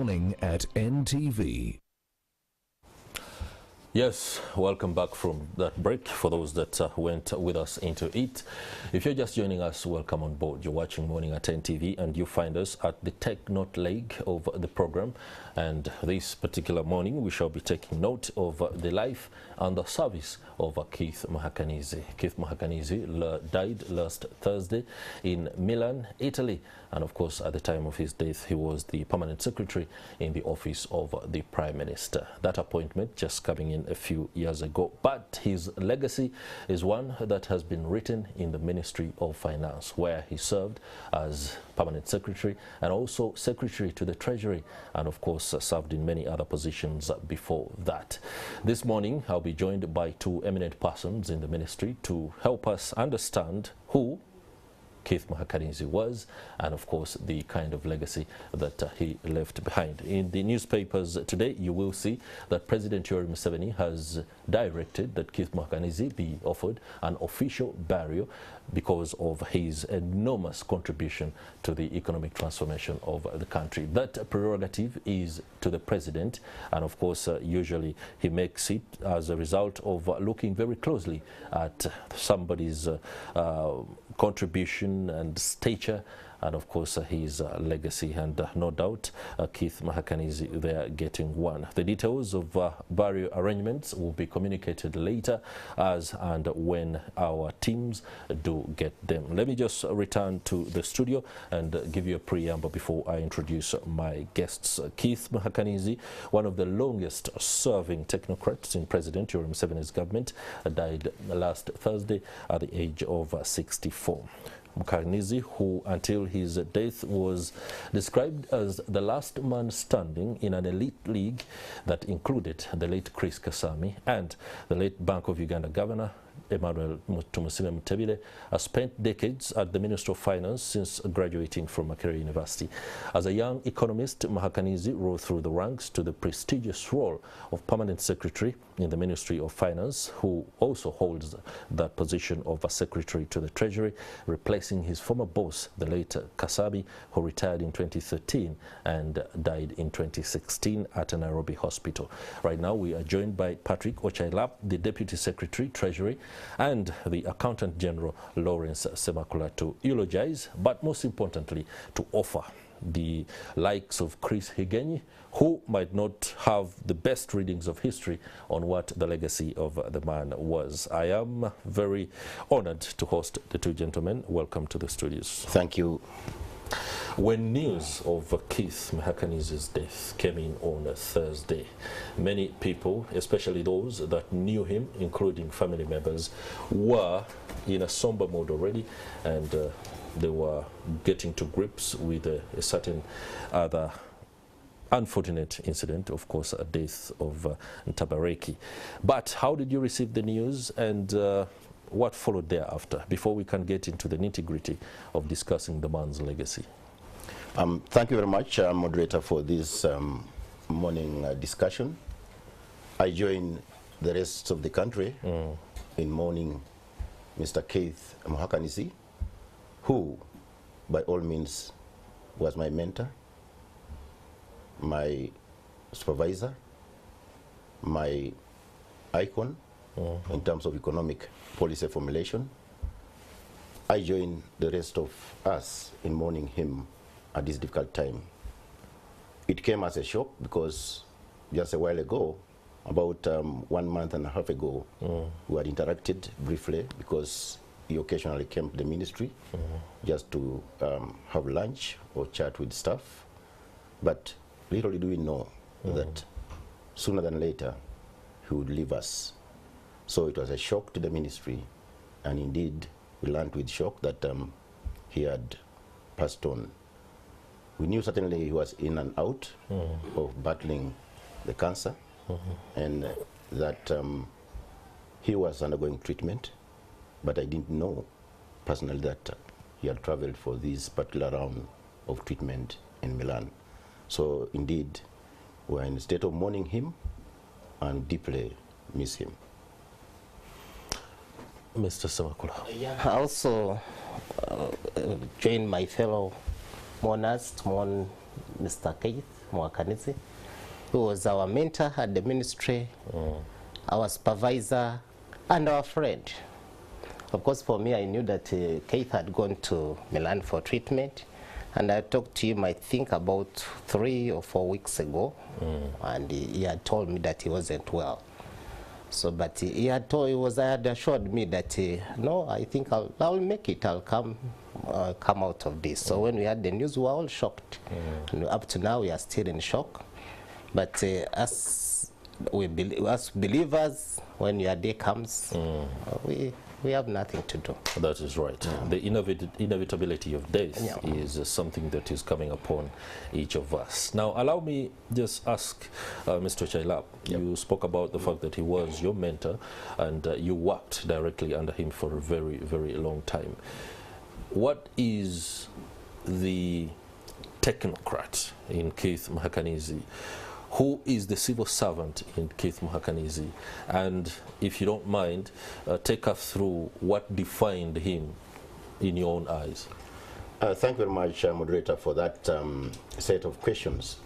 Morning at NTV. Yes, welcome back from that break for those that went with us into it. If you're just joining us, welcome on board. You're watching Morning at NTV and you find us at the Take Note leg of the program. And this particular morning, we shall be taking note of the life and the service of Keith Muhakanizi. Keith Muhakanizi died last Thursday in Milan, Italy. And of course, at the time of his death, he was the permanent secretary in the office of the Prime Minister. That appointment just coming in a few years ago. But his legacy is one that has been written in the Ministry of Finance, where he served as permanent secretary and also secretary to the Treasury, and of course served in many other positions before that. This morning, I'll be joined by two eminent persons in the ministry to help us understand who Keith Muhakanizi was, and of course the kind of legacy that he left behind. In the newspapers today, you will see that President Yoweri Museveni has directed that Keith Muhakanizi be offered an official burial because of his enormous contribution to the economic transformation of the country. That prerogative is to the president, and of course usually he makes it as a result of looking very closely at somebody's contribution and stature, and of course his legacy, and no doubt Keith Muhakanizi, they are getting one. The details of burial arrangements will be communicated later as and when our teams do get them. Let me just return to the studio and give you a preamble before I introduce my guests. Keith Muhakanizi, one of the longest serving technocrats in President Yoweri Museveni's government, died last Thursday at the age of 64. Muhakanizi, who until his death was described as the last man standing in an elite league that included the late Chris Kasami and the late Bank of Uganda governor Emmanuel Tumusiime Mutebile, has spent decades at the Ministry of Finance since graduating from Makerere University. As a young economist, Muhakanizi rose through the ranks to the prestigious role of permanent secretary in the Ministry of Finance, who also holds that position of a secretary to the Treasury, replacing his former boss, the late Kasabi, who retired in 2013 and died in 2016 at a Nairobi hospital. Right now, we are joined by Patrick Ochailap, the Deputy Secretary, Treasury, and the Accountant General Lawrence Semakula, to eulogize, but most importantly, to offer the likes of Chris Higenyi, who might not have the best readings of history on what the legacy of the man was. I am very honored to host the two gentlemen. Welcome to the studios. Thank you. When news of Keith Muhakanizi's death came in on a Thursday, many people, especially those that knew him, including family members, were in a somber mode already, and they were getting to grips with a certain other unfortunate incident, of course, a death of Ntabareki. But how did you receive the news, and what followed thereafter, before we can get into the nitty-gritty of discussing the man's legacy? Thank you very much, moderator, for this morning discussion. I join the rest of the country in mourning Mr. Keith Muhakanizi, who, by all means, was my mentor, my supervisor, my icon in terms of economic policy formulation. I join the rest of us in mourning him at this difficult time. It came as a shock because just a while ago, about 1 month and a half ago, we had interacted briefly because he occasionally came to the ministry just to have lunch or chat with staff. But little did we know that sooner than later he would leave us. So it was a shock to the ministry, and indeed we learned with shock that he had passed on. We knew certainly he was in and out of battling the cancer, and that he was undergoing treatment, but I didn't know personally that he had traveled for this particular round of treatment in Milan. So indeed, we're in a state of mourning him and deeply miss him. Mr. Semakula. Yeah, I also join my fellow mourners to mourn Mr. Keith Muhakanizi, who was our mentor at the ministry, our supervisor, and our friend. Of course, for me, I knew that Seith had gone to Milan for treatment, and I talked to him, I think, about 3 or 4 weeks ago, and he had told me that he wasn't well. So, but he had assured me that, no, I think I'll make it, I'll come out of this. So when we had the news, we were all shocked. And up to now, we are still in shock. But as believers, when your day comes, we have nothing to do. That is right. The inevitability of death is something that is coming upon each of us. Now, allow me just ask Mr. Chailap, you spoke about the fact that he was your mentor and you worked directly under him for a very, very long time. What is the technocrat in Seith Muhakanizi? Who is the civil servant in Seith Muhakanizi? And if you don't mind, take us through what defined him in your own eyes. Thank you very much, moderator, for that set of questions.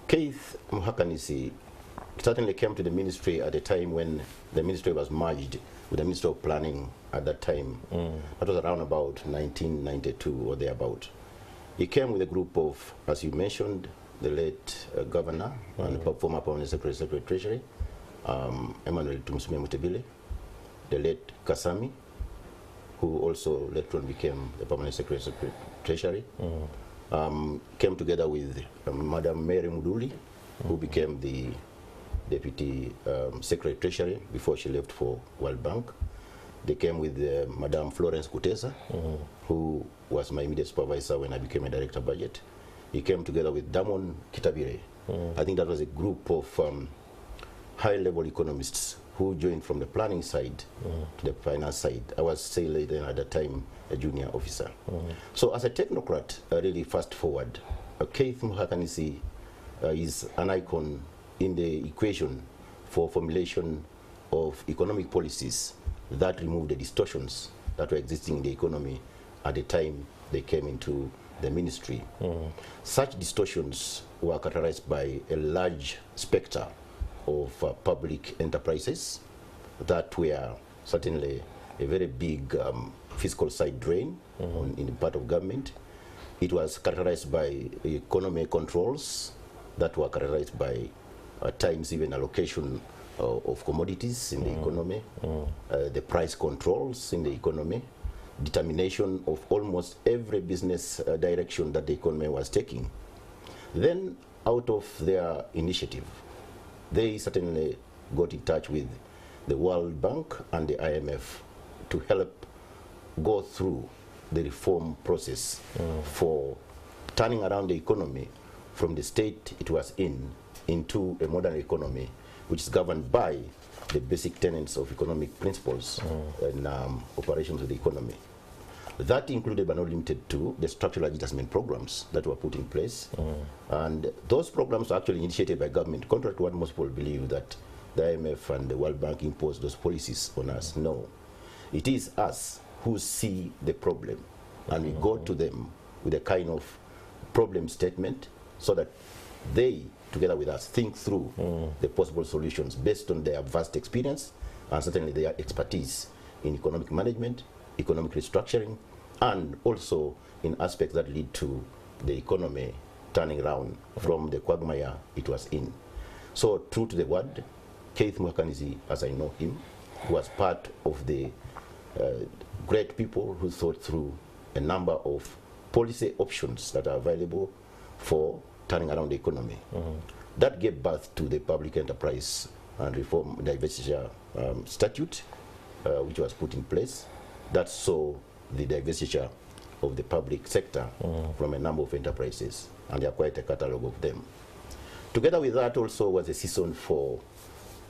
Seith Muhakanizi certainly came to the ministry at a time when the ministry was merged with the Ministry of Planning at that time. That was around about 1992 or thereabout. He came with a group of, as you mentioned, the late governor and former permanent secretary treasury, Emmanuel Tumsime Mutebile, the late Kasami, who also later on became the permanent secretary treasury, came together with Madam Mary Muduli, who became the deputy secretary treasury before she left for World Bank. They came with Madam Florence Kutesa, who was my immediate supervisor when I became a director budget. He came together with Damon Kitabire. I think that was a group of high-level economists who joined from the planning side to the finance side. I was, say, later at that time, a junior officer. So as a technocrat, really fast forward, Seith Muhakanizi is an icon in the equation for formulation of economic policies that remove the distortions that were existing in the economy at the time they came into the ministry. Such distortions were characterized by a large spectre of public enterprises that were certainly a very big fiscal side drain in the part of government. It was characterized by economic controls that were characterized by at times even allocation of commodities in the economy, the price controls in the economy, determination of almost every business direction that the economy was taking. Then, out of their initiative, they certainly got in touch with the World Bank and the IMF to help go through the reform process for turning around the economy from the state it was in into a modern economy which is governed by the basic tenets of economic principles and operations of the economy. That included, but not limited to, the structural adjustment programs that were put in place. And those programs were actually initiated by government, contrary to what most people believe that the IMF and the World Bank imposed those policies on us. No. It is us who see the problem, and we go to them with a kind of problem statement so that they, together with us, think through the possible solutions based on their vast experience and certainly their expertise in economic management, economic restructuring, and also in aspects that lead to the economy turning around from the quagmire it was in. So, true to the word, Seith Muhakanizi, as I know him, was part of the great people who thought through a number of policy options that are available for turning around the economy. That gave birth to the Public Enterprise and Reform Divestiture Statute, which was put in place. That saw the divestiture of the public sector from a number of enterprises, and there are quite a catalogue of them. Together with that also was a season for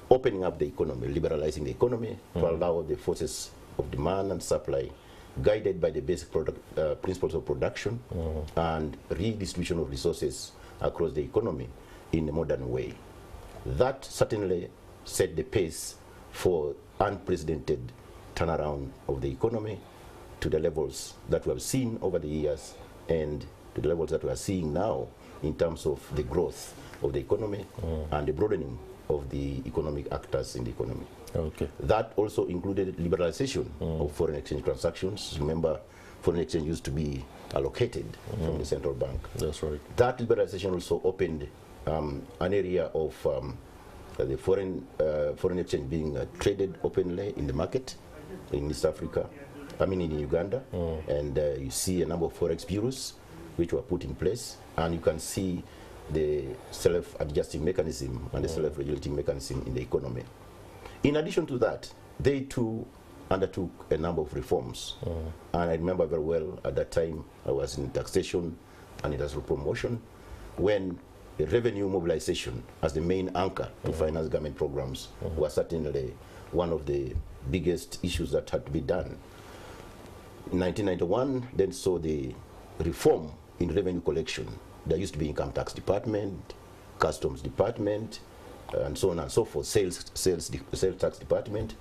opening up the economy, liberalizing the economy to allow the forces of demand and supply, guided by the basic principles of production and redistribution of resources across the economy in a modern way. That certainly set the pace for unprecedented turnaround of the economy to the levels that we have seen over the years and to the levels that we are seeing now in terms of the growth of the economy and the broadening of the economic actors in the economy. Okay. That also included liberalization of foreign exchange transactions. Remember, foreign exchange used to be allocated from the central bank. That's right. That liberalization also opened an area of the foreign exchange being traded openly in the market in East Africa, in Uganda, and you see a number of forex bureaus which were put in place, and you can see the self-adjusting mechanism and the self-regulating mechanism in the economy. In addition to that, they too undertook a number of reforms, and I remember very well at that time I was in taxation and industrial promotion when the revenue mobilization as the main anchor to finance government programs was certainly one of the biggest issues that had to be done. In 1991, then saw the reform in revenue collection. There used to be income tax department, customs department, and so on and so forth, sales tax department,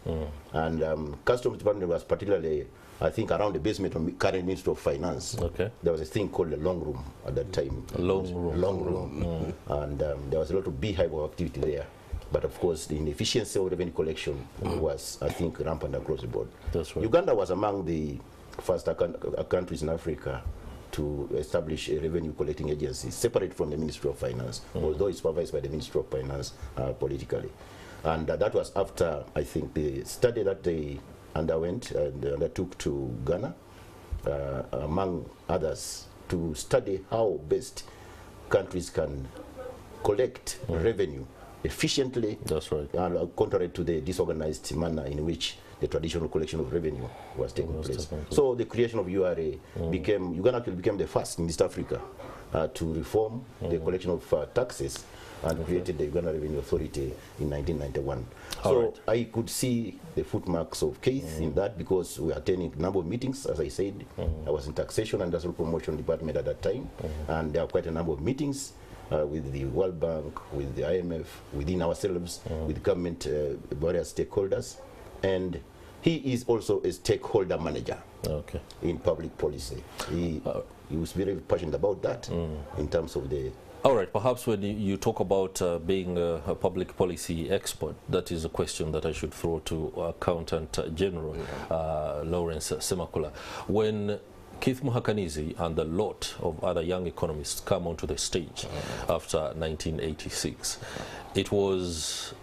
and customs department was particularly, I think, around the basement of the current Ministry of Finance. Okay. There was a thing called the long room at that time. Long room. And there was a lot of beehive of activity there. But of course, the inefficiency of revenue collection was, I think, rampant across the board. That's right. Uganda was among the first countries in Africa to establish a revenue collecting agency separate from the Ministry of Finance, although it's supervised by the Ministry of Finance politically. And that was after, I think, the study that they underwent and undertook to Ghana, among others, to study how best countries can collect revenue efficiently. That's right. And contrary to the disorganized manner in which the traditional collection of revenue was taking place. So the creation of URA Uganda actually became the first in East Africa to reform the collection of taxes and created the Uganda Revenue Authority in 1991. So I could see the footmarks of Seith in that, because we were attending a number of meetings, as I said. I was in taxation and industrial promotion department at that time, and there were quite a number of meetings with the World Bank, with the IMF, within ourselves, with government, various stakeholders. And he is also a stakeholder manager in public policy. He was very passionate about that in terms of the... All right, perhaps when you talk about being a public policy expert, that is a question that I should throw to Accountant General Lawrence Semakula. When Seith Muhakanizi and a lot of other young economists come onto the stage after 1986, it was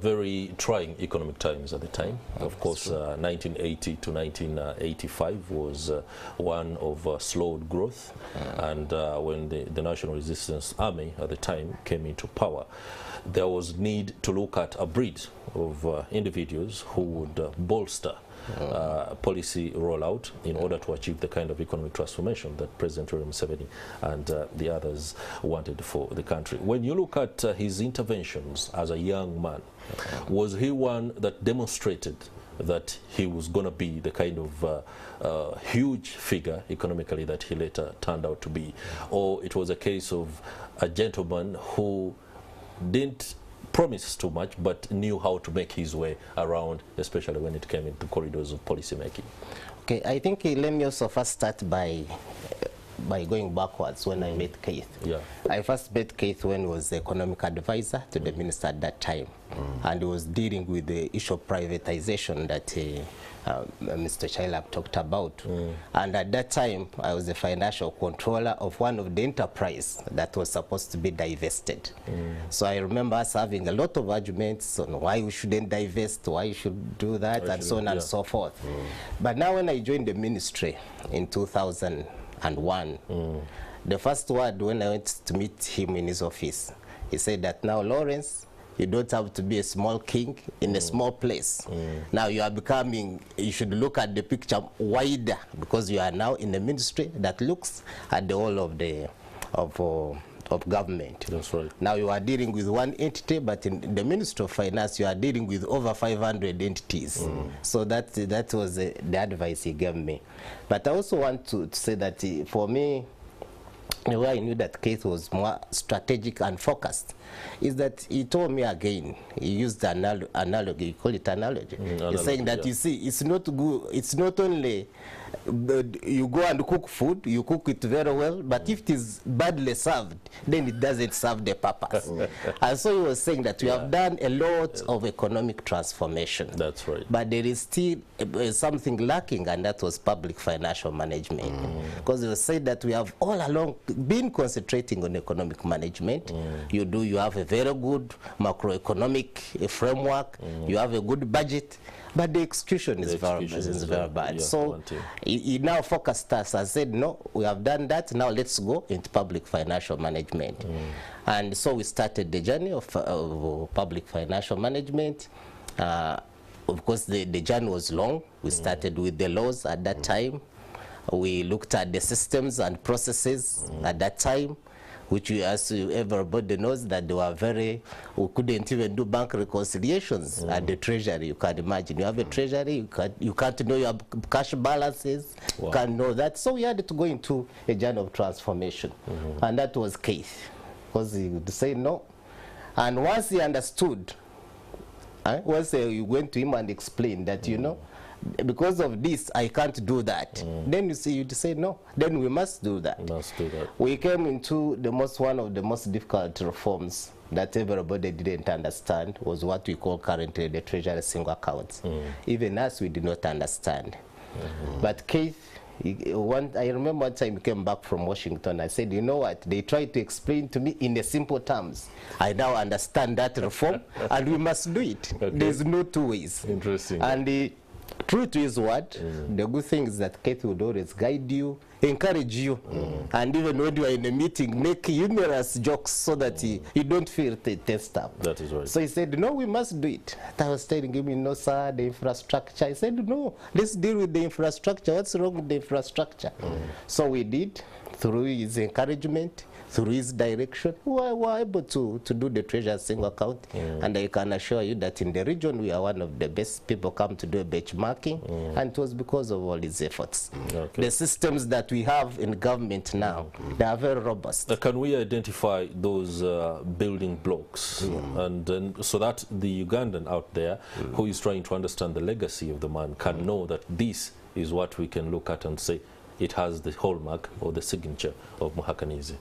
very trying economic times at the time. Of course, 1980 to 1985 was one of slowed growth, and when the National Resistance Army at the time came into power, there was need to look at a breed of individuals who would bolster policy rollout in order to achieve the kind of economic transformation that President Museveni and the others wanted for the country. When you look at his interventions as a young man, was he one that demonstrated that he was going to be the kind of huge figure economically that he later turned out to be? Or it was a case of a gentleman who didn't promise too much, but knew how to make his way around, especially when it came into corridors of policy making? Okay, I think let me also first start by going backwards when I met Seith. Yeah. I first met Seith when he was the economic advisor to the minister at that time, and he was dealing with the issue of privatization that Mr. Chailab talked about. And at that time, I was the financial controller of one of the enterprise that was supposed to be divested. So I remember us having a lot of arguments on why we shouldn't divest, why you should do that, and so on and so forth. But now when I joined the ministry in 2001, the first word when I went to meet him in his office, he said that, now Lawrence, you don't have to be a small king in a small place. Now you are becoming, you should look at the picture wider, because you are now in a ministry that looks at the whole of the of government. That's right. Now you are dealing with one entity, but in the Ministry of Finance you are dealing with over 500 entities. So that was the advice he gave me. But I also want to say that for me, where I knew that Keith was more strategic and focused, is that he told me again, he used the analogy, he called it analogy. He's saying that, you see, it's not good, it's not only you go and cook food, you cook it very well, but if it is badly served, then it doesn't serve the purpose. And so he was saying that we have done a lot of economic transformation. That's right. But there is still something lacking, and that was public financial management. Because he said that we have all along been concentrating on economic management. You have a very good macroeconomic framework, you have a good budget, but the execution is very bad. So he now focused us and said, no, we have done that, now let's go into public financial management. And so we started the journey of public financial management. Of course, the journey was long. We started with the laws at that time. We looked at the systems and processes at that time, which as everybody knows that they were we couldn't even do bank reconciliations at the treasury. You can imagine, you have a treasury, you can't know your cash balances, you can't know that. So we had to go into a journey of transformation. And that was Keith, because he would say no. And once he understood, once you went to him and explained that, you know, because of this, I can't do that. Then you'd say no. Then we must do that. We came into one of the most difficult reforms that everybody didn't understand, was what we call currently the treasury single accounts. Even us, we did not understand. But Keith, I remember one time he came back from Washington. I said, you know what? They tried to explain to me in the simple terms. I now understand that reform, and we must do it. There's no two ways. Interesting. And true to his word, the good thing is that Keith would always guide you, encourage you, and even when you are in a meeting, make humorous jokes so that you don't feel tensed up. That is right. So he said, no, we must do it. I was telling him, no, sir, the infrastructure. I said, no, let's deal with the infrastructure. What's wrong with the infrastructure? So we did, through his encouragement, through his direction, we were able to do the treasury single account. And I can assure you that in the region, we are one of the best people come to do a benchmarking, and it was because of all his efforts. The systems that we have in government now, they are very robust. Can we identify those building blocks, and so that the Ugandan out there who is trying to understand the legacy of the man can know that this is what we can look at and say, it has the hallmark or the signature of Muhakanizi?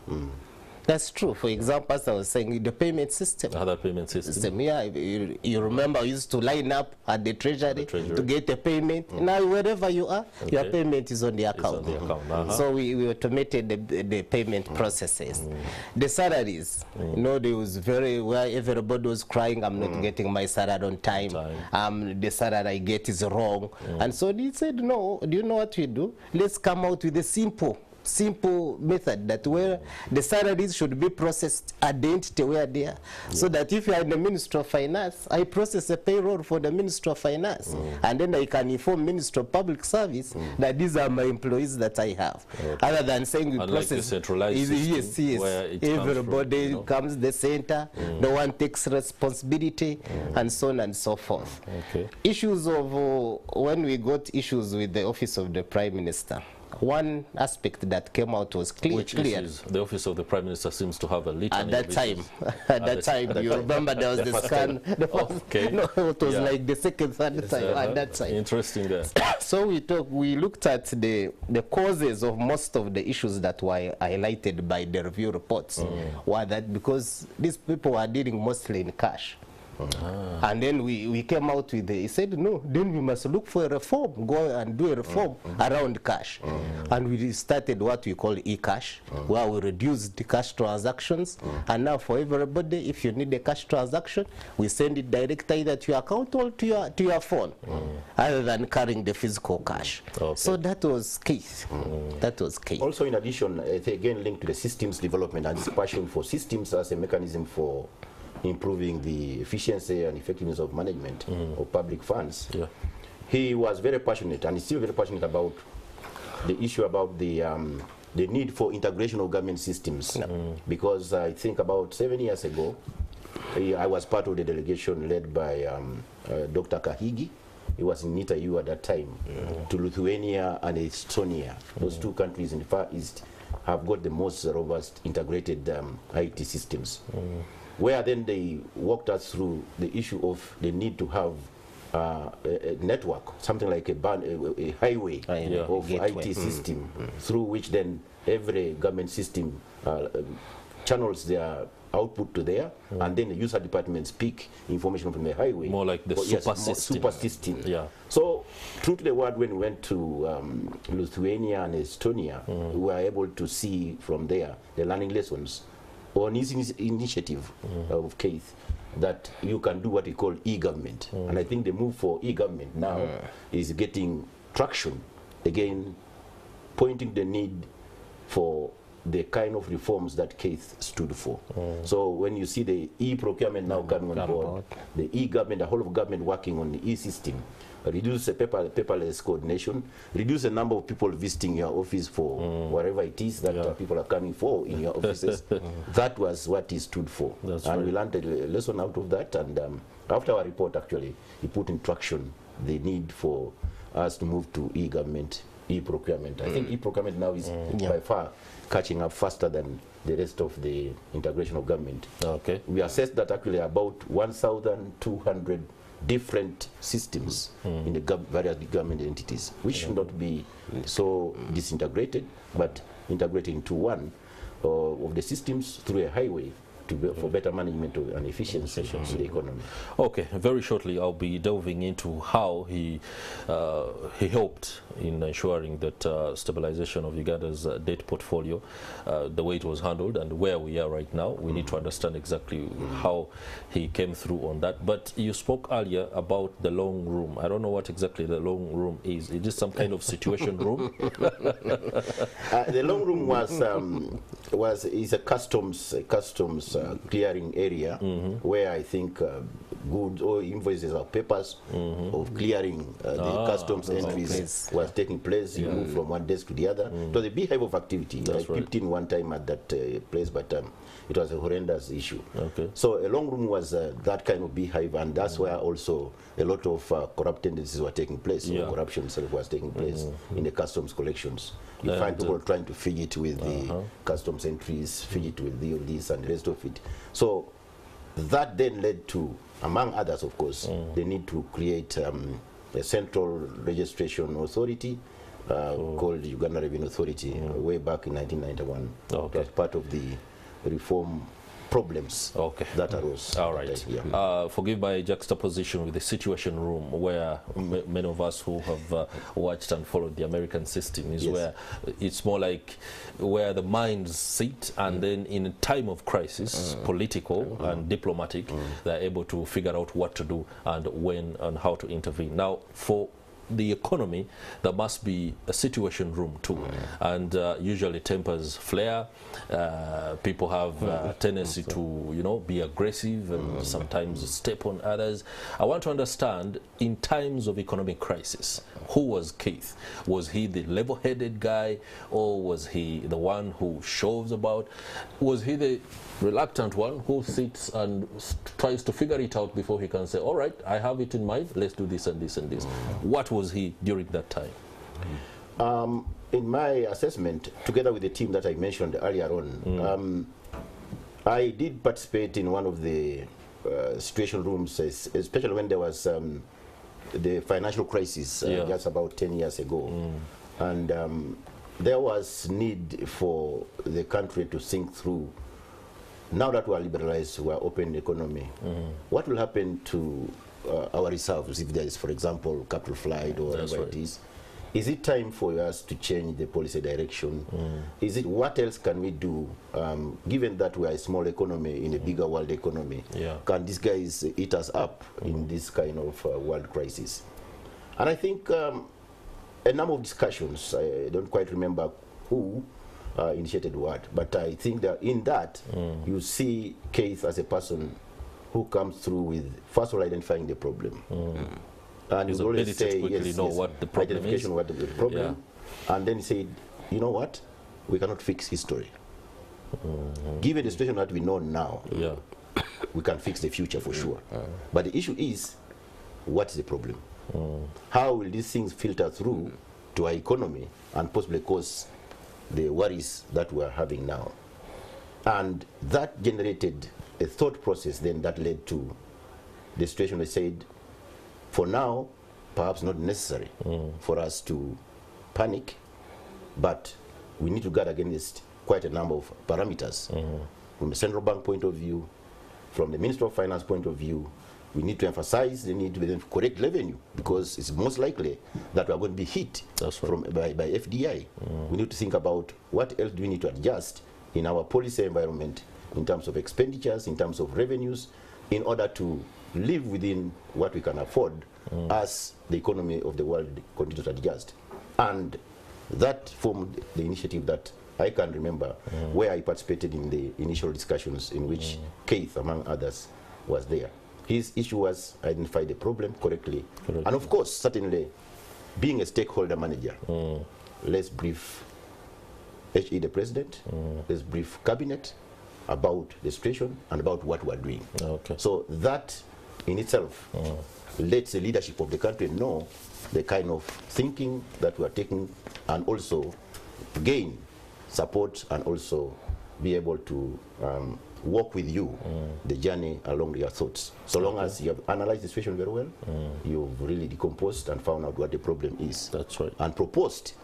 That's true. For example, as I was saying, the payment system. Other payment system. Yeah, you remember I used to line up at the treasury to get a payment. Now, wherever you are, your payment is on the account. So we automated the payment processes. The salaries, you know, there was where everybody was crying, I'm not getting my salary on time. The salary I get is wrong. And so they said, no, do you know what we do? Let's come out with a simple method that where the salaries should be processed at the entity where they are. So that if you are in the Ministry of Finance, I process a payroll for the Ministry of Finance. And then I can inform Ministry of Public Service that these are my employees that I have. Other than saying we process, where everybody comes the center, no one takes responsibility, and so on and so forth. Issues of, when we got issues with the Office of the Prime Minister, one aspect that came out was clear. The Office of the Prime Minister seems to have a litany at that time. At that time, you remember there was the scan. No, it was like the second, third time at that time. Interesting there. So we looked at the causes of most of the issues that were highlighted by the review reports. Were that because these people were dealing mostly in cash. And then we came out with he said, no, then we must look for a reform, go and do a reform around cash. And we started what we call e-cash, where we reduced the cash transactions. And now for everybody, if you need a cash transaction, we send it direct either to your account or to your phone, other than carrying the physical cash. So that was case. That was case. Also, in addition, again linked to the systems development and this passion for systems as a mechanism for improving the efficiency and effectiveness of management of public funds. He was very passionate, and he's still very passionate about the issue about the need for integration of government systems. Because I think about 7 years ago, I was part of the delegation led by Dr. Kahigi. He was in NITA-U at that time, to Lithuania and Estonia, those two countries in the Far East. have got the most robust integrated IT systems. Where then they walked us through the issue of the need to have a network, something like a highway of IT system, through which then every government system channels their output to there, and then the user departments pick information from the highway. More like the super system. Super system. Yeah. So, true to the word, when we went to Lithuania and Estonia, we were able to see from there the learning lessons on his initiative of Keith, that you can do what we call e-government. And I think the move for e-government now is getting traction, again, pointing the need for the kind of reforms that Keith stood for. So when you see the e-procurement now coming on board, the e-government, the whole of government working on the e-system, reduce the paperless coordination, reduce the number of people visiting your office for whatever it is that people are coming for in your offices. That was what he stood for. We learned a lesson out of that, and after our report, actually, he put in traction the need for us to move to e-government, e-procurement. I think e-procurement now is by far catching up faster than the rest of the integration of government. Okay. We assessed that actually about 1,200 different systems in the various government entities, which should not be so disintegrated, but integrated into one of the systems through a highway for better management and efficiency in the economy. Okay, very shortly I'll be delving into how he helped in ensuring that stabilization of Uganda's debt portfolio, the way it was handled and where we are right now. We need to understand exactly how he came through on that. But you spoke earlier about the long room. I don't know what exactly the long room is. Is this some kind of situation room? The long room is a customs clearing area where I think goods or invoices or papers of clearing the customs entries was taking place. You move from one desk to the other. It was a beehive of activity. I peeped in one time at that place, but it was a horrendous issue. Okay. So a long room was that kind of beehive, and that's where also a lot of corrupt tendencies were taking place. So corruption itself was taking place in the customs collections. You find people trying to fidget with the customs entries, fidget with this and the rest of it. So that then led to, among others, of course, the need to create a central registration authority called Uganda Revenue Authority way back in 1991. Okay. It was part of the reform problems that arose. All right. Forgive my juxtaposition with the situation room, where many of us who have watched and followed the American system is where it's more like where the minds sit, and then in a time of crisis, political and diplomatic, they're able to figure out what to do and when and how to intervene. Now, for the economy, there must be a situation room too, and usually tempers flare. People have a tendency to, be aggressive and sometimes step on others. I want to understand, in times of economic crisis, who was Keith? Was he the level-headed guy, or was he the one who shoves about? Was he the reluctant one who sits and tries to figure it out before he can say, all right, I have it in mind, let's do this and this and this? What was he during that time? In my assessment, together with the team that I mentioned earlier on, I did participate in one of the situation rooms, especially when there was the financial crisis just about 10 years ago. And there was need for the country to think through, now that we are liberalized, we are open economy, what will happen to our reserves if there is, for example, capital flight or whatever it is? Is it time for us to change the policy direction? Is it, what else can we do, given that we are a small economy in a bigger world economy? Can these guys eat us up in this kind of world crisis? And I think a number of discussions, I don't quite remember who initiated what, but I think that in that you see Keith as a person who comes through with, first of all, identifying the problem. And you always say, what the problem identification is. What the problem, and then he said, you know what, we cannot fix history. Given the situation that we know now, we can fix the future for sure. But the issue is, what is the problem? How will these things filter through to our economy and possibly cause the worries that we are having now. And that generated a thought process then that led to the situation I said, for now, perhaps not necessary for us to panic, but we need to guard against quite a number of parameters. From the central bank point of view, from the Ministry of Finance point of view, we need to emphasize the need to correct revenue, because it's most likely that we are going to be hit by FDI. We need to think about what else do we need to adjust in our policy environment in terms of expenditures, in terms of revenues, in order to live within what we can afford as the economy of the world continues to adjust. And that formed the initiative that I can remember, where I participated in the initial discussions in which Seith, among others, was there. His issue was identify the problem correctly. And of course, certainly, being a stakeholder manager, let's brief HE, the president, let's brief cabinet about the situation and about what we're doing. So that in itself lets the leadership of the country know the kind of thinking that we are taking, and also gain support and also be able to walk with you the journey along your thoughts. So long as you have analyzed the situation very well, you've really decomposed and found out what the problem is. That's right. And proposed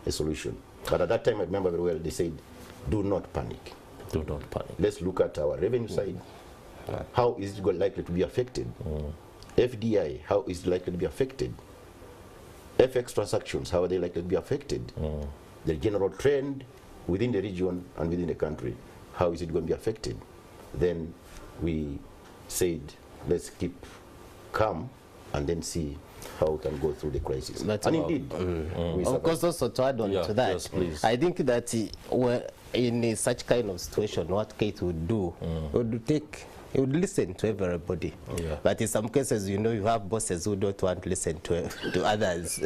a solution. But at that time, I remember very well, they said, do not panic. Do not panic. Let's look at our revenue side. How is it likely to be affected? FDI, how is it likely to be affected? FX transactions, how are they likely to be affected? The general trend within the region and within the country, how is it going to be affected? Then we said, let's keep calm and then see how we can go through the crisis. That's and indeed, of course, also to add on to that, yes, please. I think that in such kind of situation, what Seith would do, he would listen to everybody. But in some cases, you know, you have bosses who don't want to listen to others.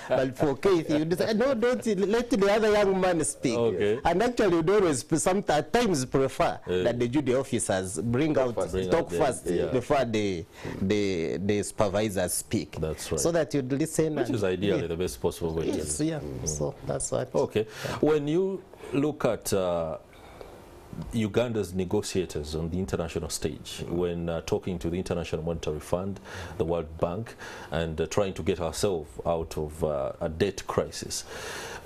But for Seith, you would say, no, don't let the other young man speak. And actually, you'd always sometimes prefer that the duty officers talk first before the supervisors speak. That's right. So that you'd listen. Which is ideally the best possible way. Yes, so that's what. When you look at Uganda's negotiators on the international stage, when talking to the International Monetary Fund, the World Bank, and trying to get ourselves out of a debt crisis,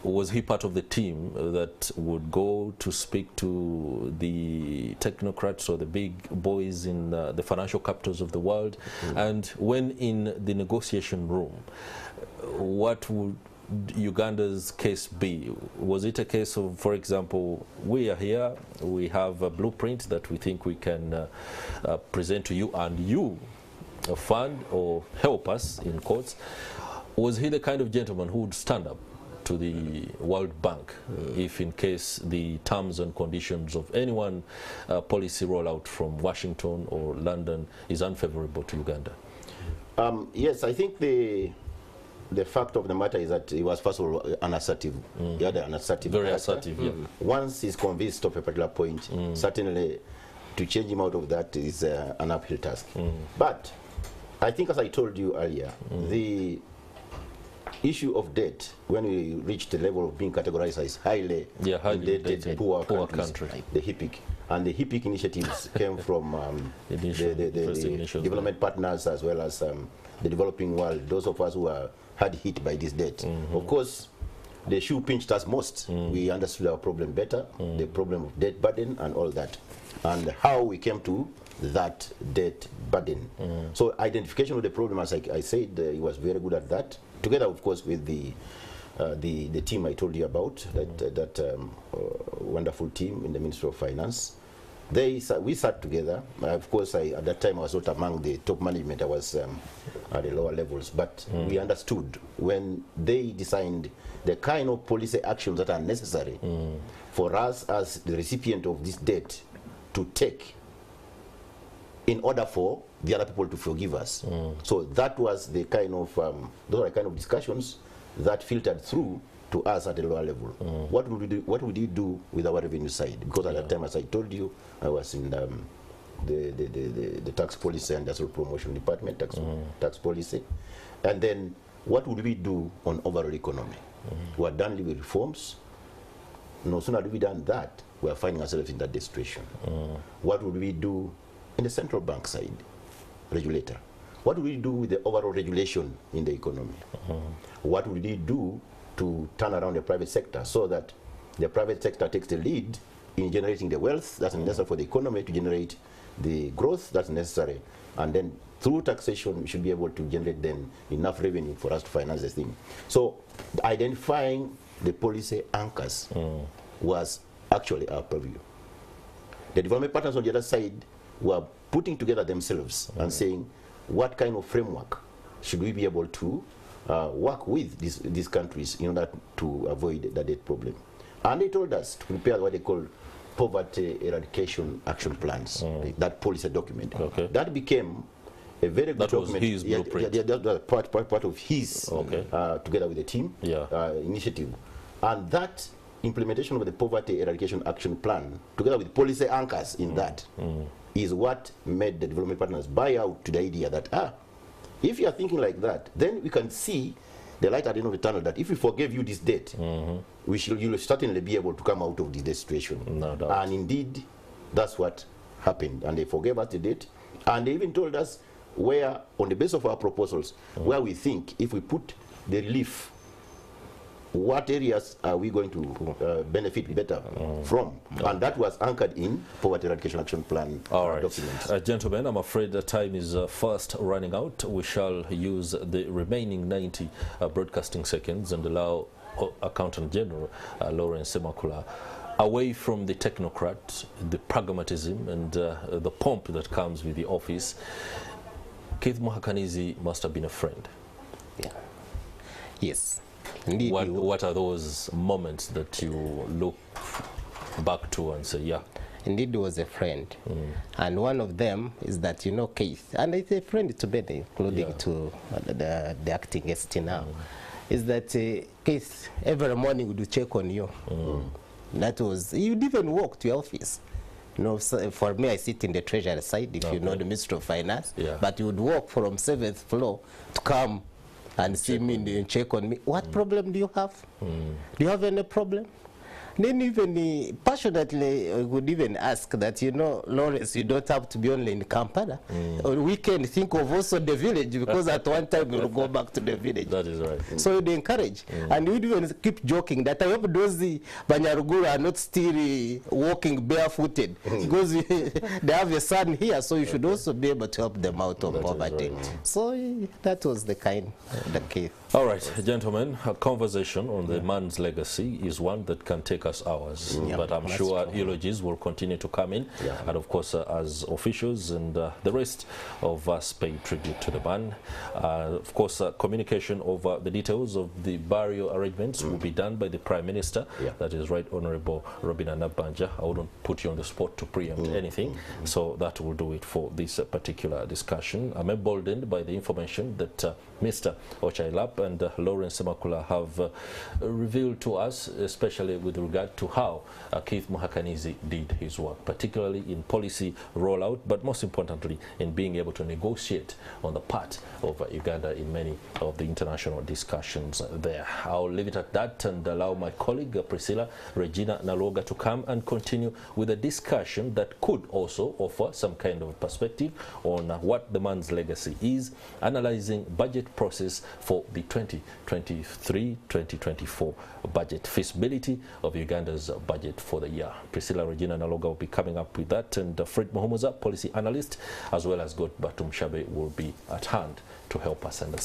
was he part of the team that would go to speak to the technocrats or the big boys in the financial capitals of the world? And when in the negotiation room, what would Uganda's case be? Was it a case of, for example, we are here, we have a blueprint that we think we can present to you, and you fund or help us, in quotes? Was he the kind of gentleman who would stand up to the World Bank if in case the terms and conditions of anyone policy rollout from Washington or London is unfavorable to Uganda? Yes, I think the fact of the matter is that he was first of all unassertive. He had an assertive Very character. assertive, Once he's convinced of a particular point, certainly to change him out of that is an uphill task. But I think, as I told you earlier, the issue of debt, when we reached the level of being categorized as highly indebted poor countries, the HIPIC. And the HIPIC initiatives came from the development partners as well as the developing world, those of us who are hard hit by this debt. Of course, the shoe pinched us most. We understood our problem better, the problem of debt burden and all that, and how we came to that debt burden. So identification of the problem, as I said, he was very good at that, together, of course, with the team I told you about, that wonderful team in the Ministry of Finance. We sat together. Of course, at that time I was not among the top management. I was at the lower levels. But we understood when they designed the kind of policy actions that are necessary for us as the recipient of this debt to take in order for the other people to forgive us. So that was the kind of, those are the kind of discussions that filtered through to us at a lower level. What would you do with our revenue side? Because at that time, as I told you, I was in the tax policy and industrial promotion department, tax policy. And then what would we do on overall economy? We are done with reforms. no sooner do we done that, we are finding ourselves in that situation. What would we do in the central bank side, regulator? What would we do with the overall regulation in the economy? What would we do to turn around the private sector so that the private sector takes the lead in generating the wealth that's necessary for the economy to generate the growth that's necessary, and then through taxation we should be able to generate then enough revenue for us to finance this thing. So identifying the policy anchors was actually our purview. The development partners on the other side were putting together themselves and saying, what kind of framework should we be able to work with these countries in order to avoid the debt problem? And they told us to prepare what they call poverty eradication action plans, that policy document. Okay. That became a very good document. That was his blueprint. That was part of his, together with the team, initiative. And that implementation of the poverty eradication action plan, together with policy anchors in that, is what made the development partners buy out to the idea that, if you are thinking like that, then we can see the light at the end of the tunnel, that if we forgave you this debt, you will certainly be able to come out of this situation. No doubt. And indeed, that's what happened. And they forgave us the debt. And they even told us where, on the basis of our proposals, where we think if we put the relief, what areas are we going to benefit better from? And that was anchored in Poverty Eradication Action Plan documents. Gentlemen, I'm afraid the time is fast running out. We shall use the remaining 90 broadcasting seconds and allow Accountant General Lawrence Semakula, away from the technocrat, the pragmatism and the pomp that comes with the office. Keith Muhakanizi must have been a friend. Yeah. Yes. Indeed, what are those moments that you look back to and say, yeah? Indeed, he was a friend. And one of them is that, you know, Keith, and it's a friend to many, including to the acting guest now, is that Keith, every morning would check on you. That was, you'd even walk to your office. You know, so for me, I sit in the treasury side, if you know the Ministry of Finance, but you would walk from 7th floor to come and see me and check on me. What problem do you have? Do you have any problem? Then even passionately would even ask that, you know, Lawrence, you don't have to be only in Kampala. We can think of also the village, because at one time we'll go back to the village. That is right. So you'd encourage. And we'd even keep joking that I hope those Banyaruguru are not still walking barefooted, because they have a son here, so you should also be able to help them out of poverty. Right. So that was the case. All right, gentlemen, a conversation on the man's legacy is one that can take us hours, but I'm sure eulogies will continue to come in, and of course as officials and the rest of us pay tribute to the man. Of course, communication over the details of the burial arrangements will be done by the Prime Minister. That is Right Honourable Robin Anabanja. I wouldn't put you on the spot to preempt anything, so that will do it for this particular discussion. I'm emboldened by the information that Mr. Ochailap and Lawrence Semakula have revealed to us, especially with regard to how Keith Muhakanizi did his work, particularly in policy rollout, but most importantly in being able to negotiate on the part of Uganda in many of the international discussions there. I'll leave it at that and allow my colleague Priscilla Regina Naloga to come and continue with a discussion that could also offer some kind of perspective on what the man's legacy is, analyzing budget process for the 2023-2024 budget, feasibility of Uganda's budget for the year. Priscilla Regina Naloga will be coming up with that, and Fred Muhumuza, policy analyst, as well as God Batum Shabe, will be at hand to help us understand.